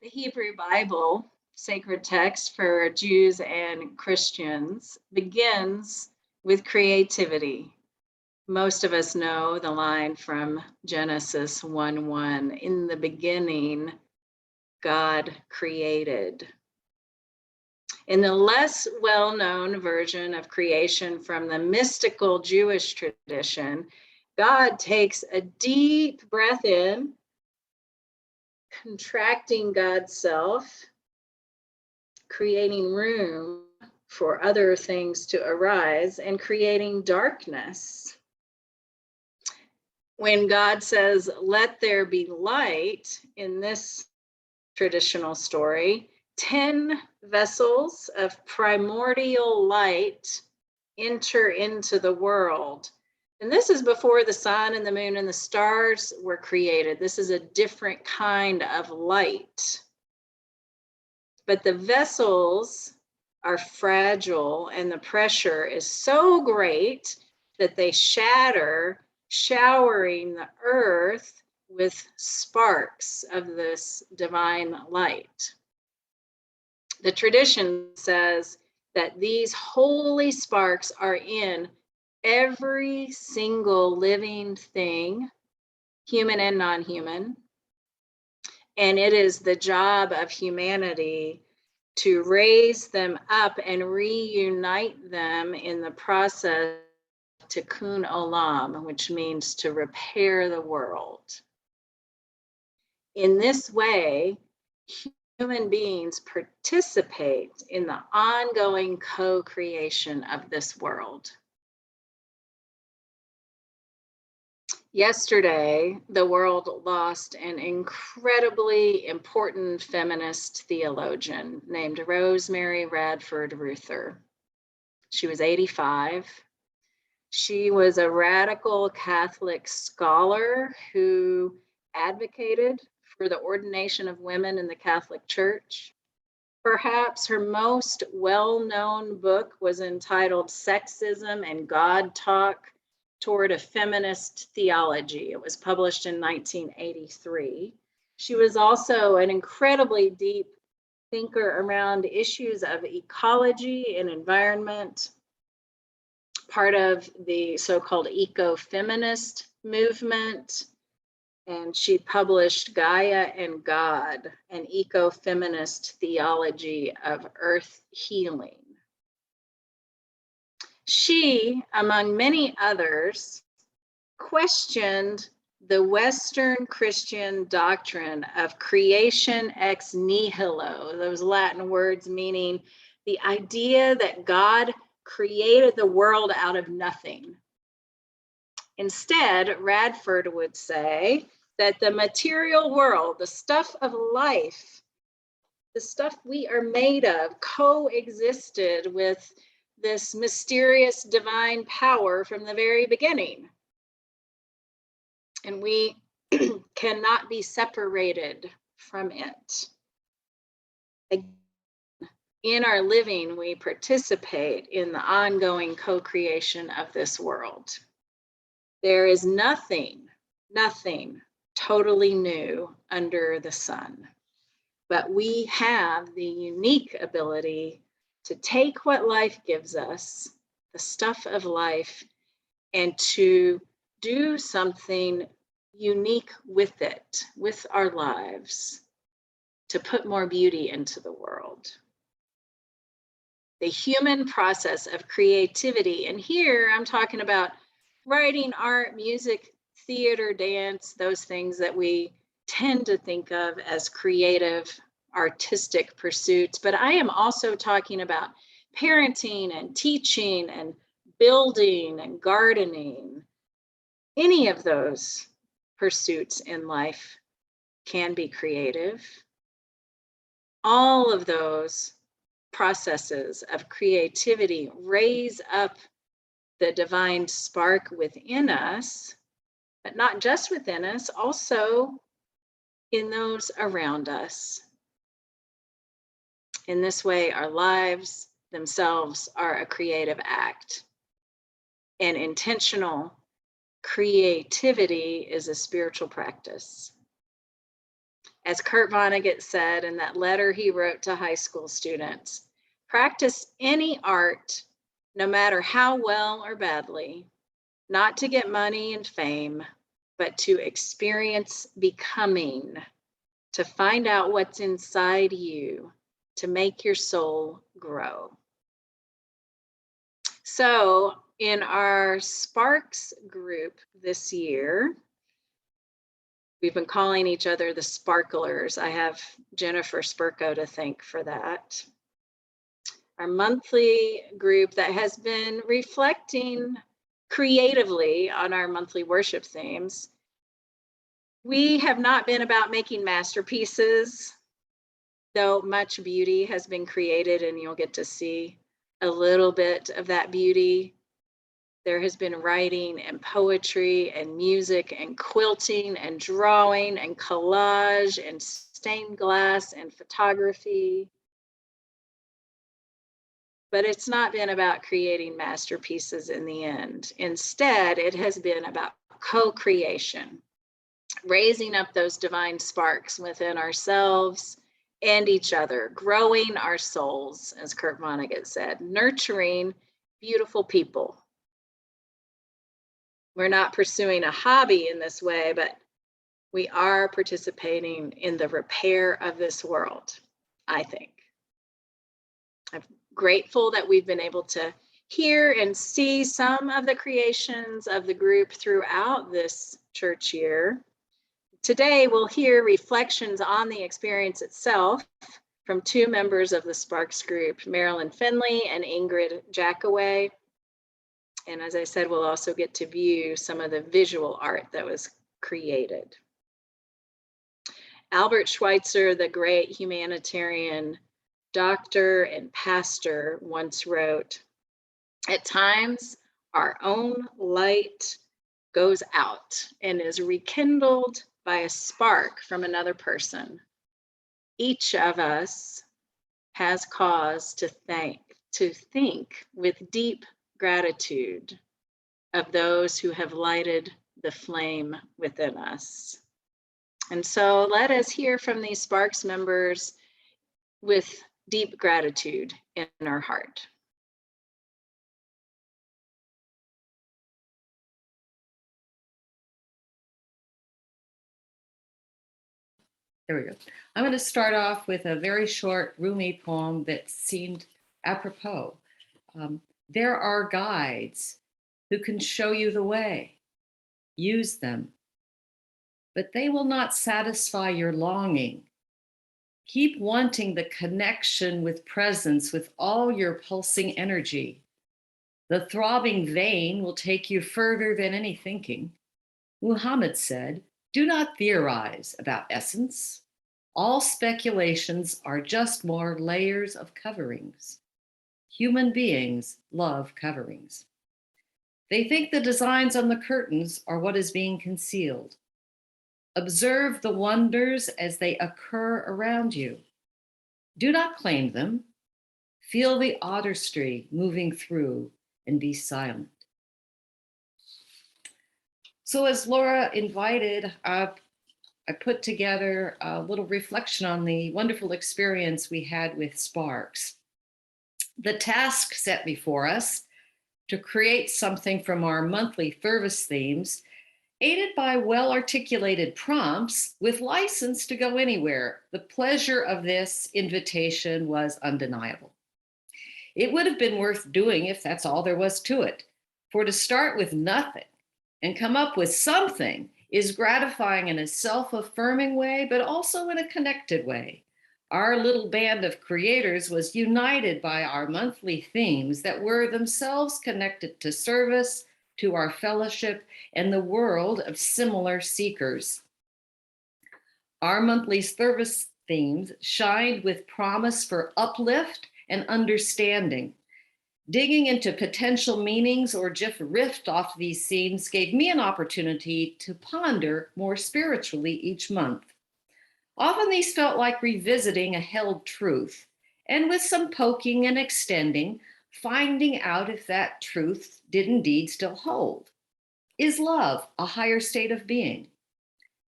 The Hebrew Bible, sacred text for Jews and Christians, begins with creativity. Most of us know the line from Genesis 1:1, in the beginning, God created. In the less well-known version of creation from the mystical Jewish tradition, God takes a deep breath in, contracting God's self, creating room for other things to arise, and creating darkness. When God says, "Let there be light," in this traditional story, 10 vessels of primordial light enter into the world. And this is before the sun and the moon and the stars were created. This is a different kind of light. But the vessels are fragile and the pressure is so great that they shatter, showering the earth with sparks of this divine light. The tradition says that these holy sparks are in every single living thing, human and non-human, and it is the job of humanity to raise them up and reunite them in the process of tikkun olam, which means to repair the world. In this way, human beings participate in the ongoing co-creation of this world. Yesterday, the world lost an incredibly important feminist theologian named Rosemary Radford Ruether. She was 85. She was a radical Catholic scholar who advocated for the ordination of women in the Catholic Church. Perhaps her most well-known book was entitled Sexism and God Talk Toward a Feminist Theology. It was published in 1983. She was also an incredibly deep thinker around issues of ecology and environment, part of the so-called eco-feminist movement. And she published Gaia and God, an eco-feminist theology of earth healing. She, among many others, questioned the Western Christian doctrine of creation ex nihilo, those Latin words meaning the idea that God created the world out of nothing. Instead, Radford would say that the material world, the stuff of life, the stuff we are made of, coexisted with this mysterious divine power from the very beginning. And we cannot be separated from it. Again, in our living, we participate in the ongoing co-creation of this world. There is nothing totally new under the sun. But we have the unique ability to take what life gives us, the stuff of life, and to do something unique with it, with our lives, to put more beauty into the world. The human process of creativity, and here I'm talking about writing, art, music, theater, dance, those things that we tend to think of as creative, artistic pursuits, but I am also talking about parenting and teaching and building and gardening. Any of those pursuits in life can be creative. All of those processes of creativity raise up the divine spark within us, but not just within us, also in those around us. In this way, our lives themselves are a creative act, and intentional creativity is a spiritual practice. As Kurt Vonnegut said in that letter he wrote to high school students, practice any art, no matter how well or badly, not to get money and fame, but to experience becoming, to find out what's inside you, to make your soul grow. So, in our Sparks group this year, we've been calling each other the Sparklers. I have Jennifer Spurko to thank for that. Our monthly group that has been reflecting creatively on our monthly worship themes. We have not been about making masterpieces, though much beauty has been created, and you'll get to see a little bit of that beauty. There has been writing and poetry and music and quilting and drawing and collage and stained glass and photography. But it's not been about creating masterpieces in the end. Instead, it has been about co-creation, raising up those divine sparks within ourselves and each other, growing our souls, as Kurt Vonnegut said, nurturing beautiful people. We're not pursuing a hobby in this way, but we are participating in the repair of this world, I think. I'm grateful that we've been able to hear and see some of the creations of the group throughout this church year. Today, we'll hear reflections on the experience itself from two members of the Sparks group, Marilyn Finley and Ingrid Jackaway. And as I said, we'll also get to view some of the visual art that was created. Albert Schweitzer, the great humanitarian doctor and pastor, once wrote, "At times, our own light goes out and is rekindled by a spark from another person. Each of us has cause to think with deep gratitude of those who have lighted the flame within us." And so let us hear from these Sparks members with deep gratitude in our heart. There we go. I'm going to start off with a very short Rumi poem that seemed apropos. There are guides who can show you the way. Use them, but they will not satisfy your longing. Keep wanting the connection with presence with all your pulsing energy. The throbbing vein will take you further than any thinking. Muhammad said, "Do not theorize about essence. All speculations are just more layers of coverings. Human beings love coverings. They think the designs on the curtains are what is being concealed. Observe the wonders as they occur around you. Do not claim them. Feel the artistry moving through and be silent." So as Laura invited, I put together a little reflection on the wonderful experience we had with Sparks. The task set before us to create something from our monthly service themes, aided by well-articulated prompts with license to go anywhere. The pleasure of this invitation was undeniable. It would have been worth doing if that's all there was to it. For to start with nothing and come up with something is gratifying in a self-affirming way, but also in a connected way. Our little band of creators was united by our monthly themes that were themselves connected to service, to our fellowship, and the world of similar seekers. Our monthly service themes shined with promise for uplift and understanding. Digging into potential meanings or just riff off these themes gave me an opportunity to ponder more spiritually each month. Often these felt like revisiting a held truth, and with some poking and extending, finding out if that truth did indeed still hold. Is love a higher state of being?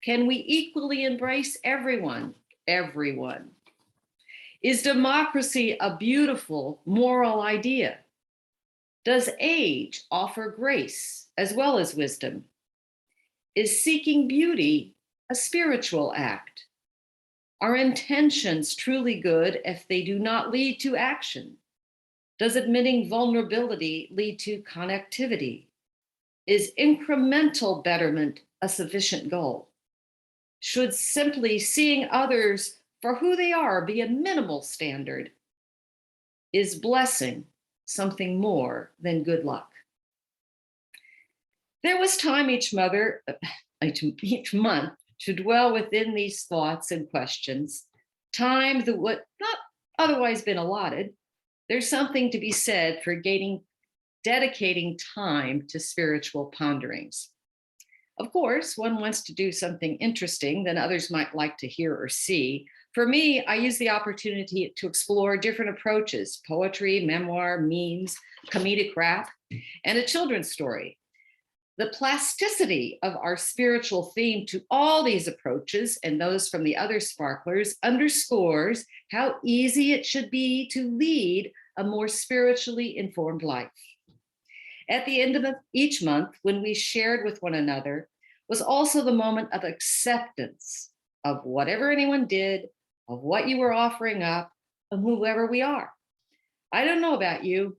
Can we equally embrace everyone? Everyone. Is democracy a beautiful moral idea? Does age offer grace as well as wisdom? Is seeking beauty a spiritual act? Are intentions truly good if they do not lead to action? Does admitting vulnerability lead to connectivity? Is incremental betterment a sufficient goal? Should simply seeing others for who they are be a minimal standard? Is blessing something more than good luck? There was time each month to dwell within these thoughts and questions, time that would not otherwise been allotted. There's something to be said for dedicating time to spiritual ponderings. Of course, one wants to do something interesting than others might like to hear or see. For me, I use the opportunity to explore different approaches: poetry, memoir, memes, comedic rap, and a children's story. The plasticity of our spiritual theme to all these approaches and those from the other sparklers underscores how easy it should be to lead a more spiritually informed life. At the end of each month, when we shared with one another, was also the moment of acceptance of whatever anyone did, of what you were offering up, of whoever we are. I don't know about you,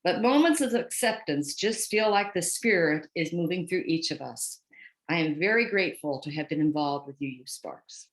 but moments of acceptance just feel like the spirit is moving through each of us. I am very grateful to have been involved with you Sparks.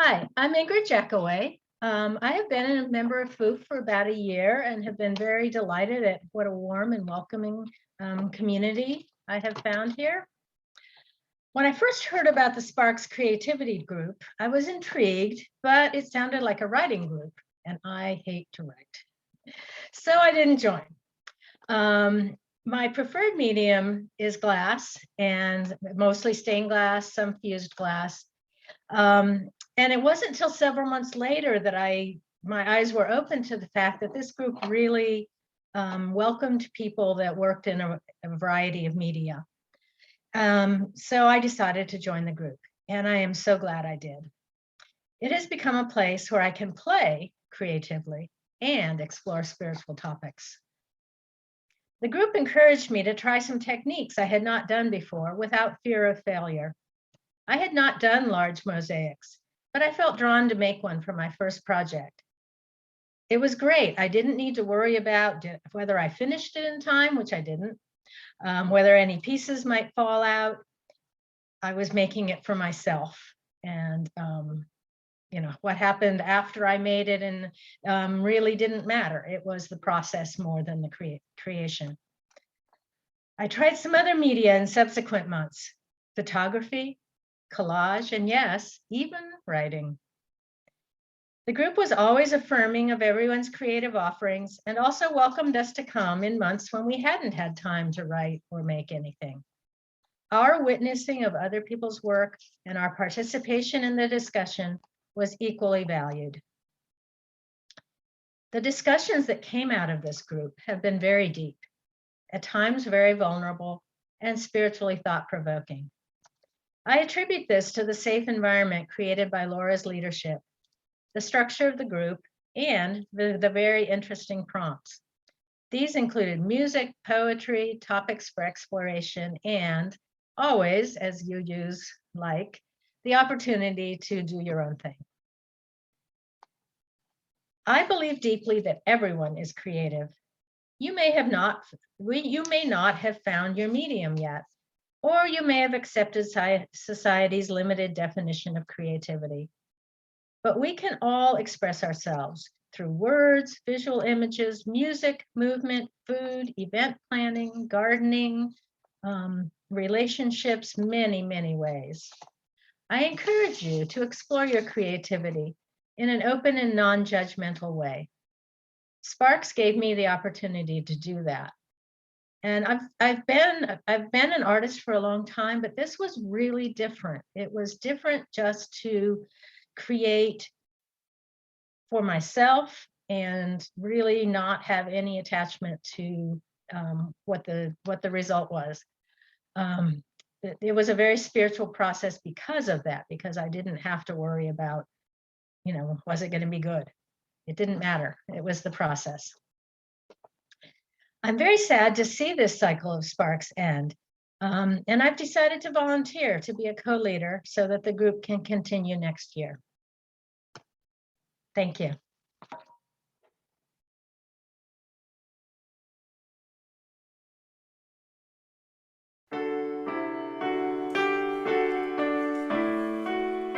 Hi, I'm Ingrid Jackaway. I have been a member of FOOF for about a year and have been very delighted at what a warm and welcoming community I have found here. When I first heard about the Sparks Creativity Group, I was intrigued, but it sounded like a writing group, and I hate to write. So I didn't join. My preferred medium is glass, and mostly stained glass, some fused glass. And it wasn't until several months later that my eyes were open to the fact that this group really welcomed people that worked in a variety of media. So I decided to join the group, and I am so glad I did. It has become a place where I can play creatively and explore spiritual topics. The group encouraged me to try some techniques I had not done before without fear of failure. I had not done large mosaics, but I felt drawn to make one for my first project. It was great. I didn't need to worry about whether I finished it in time, which I didn't, whether any pieces might fall out. I was making it for myself. And what happened after I made it and really didn't matter. It was the process more than the creation. I tried some other media in subsequent months, photography, collage, and yes, even writing. The group was always affirming of everyone's creative offerings and also welcomed us to come in months when we hadn't had time to write or make anything. Our witnessing of other people's work and our participation in the discussion was equally valued. The discussions that came out of this group have been very deep, at times very vulnerable, and spiritually thought-provoking. I attribute this to the safe environment created by Laura's leadership, the structure of the group, and the very interesting prompts. These included music, poetry, topics for exploration, and always, as you use, the opportunity to do your own thing. I believe deeply that everyone is creative. You may not have found your medium yet, or you may have accepted society's limited definition of creativity. But we can all express ourselves through words, visual images, music, movement, food, event planning, gardening, relationships, many, many ways. I encourage you to explore your creativity in an open and non-judgmental way. Sparks gave me the opportunity to do that. And I've been an artist for a long time, but this was really different. It was different just to create for myself and really not have any attachment to what the result was. It was a very spiritual process because of that, because I didn't have to worry about, was it going to be good? It didn't matter. It was the process. I'm very sad to see this cycle of Sparks end. And I've decided to volunteer to be a co-leader so that the group can continue next year. Thank you.